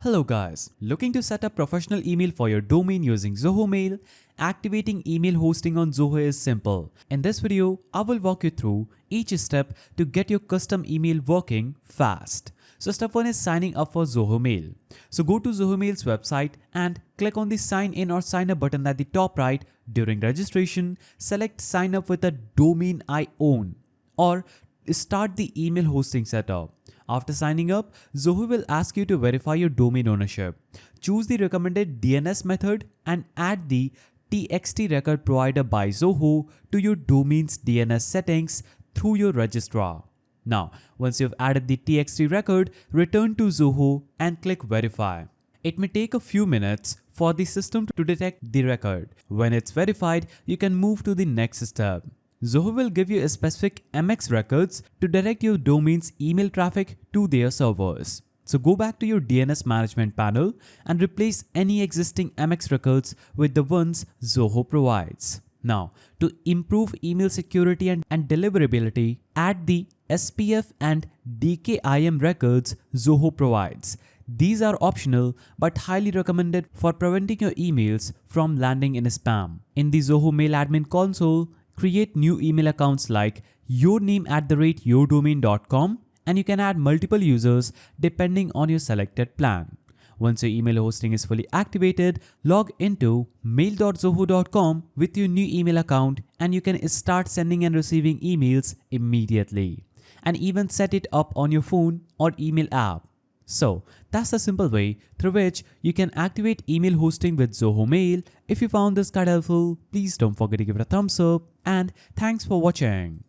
Hello guys, looking to set up professional email for your domain using Zoho Mail? Activating email hosting on Zoho is simple. In this video, I will walk you through each step to get your custom email working fast. So step 1 is signing up for Zoho Mail. So go to Zoho Mail's website and click on the sign in or sign up button at the top right. During registration, select sign up with a domain I own or start the email hosting setup. After signing up, Zoho will ask you to verify your domain ownership. Choose the recommended DNS method and add the TXT record provided by Zoho to your domain's DNS settings through your registrar. Now, once you've added the TXT record, return to Zoho and click verify. It may take a few minutes for the system to detect the record. When it's verified, you can move to the next step. Zoho will give you specific MX records to direct your domain's email traffic to their servers. So go back to your DNS management panel and replace any existing MX records with the ones Zoho provides. Now, to improve email security and deliverability, add the SPF and DKIM records Zoho provides. These are optional but highly recommended for preventing your emails from landing in spam. In the Zoho Mail Admin console, create new email accounts like yourname@yourdomain.com and you can add multiple users depending on your selected plan. Once your email hosting is fully activated, log into mail.zoho.com with your new email account and you can start sending and receiving emails immediately and even set it up on your phone or email app. So that's the simple way through which you can activate email hosting with Zoho Mail. If you found this guide helpful, please don't forget to give it a thumbs up and thanks for watching.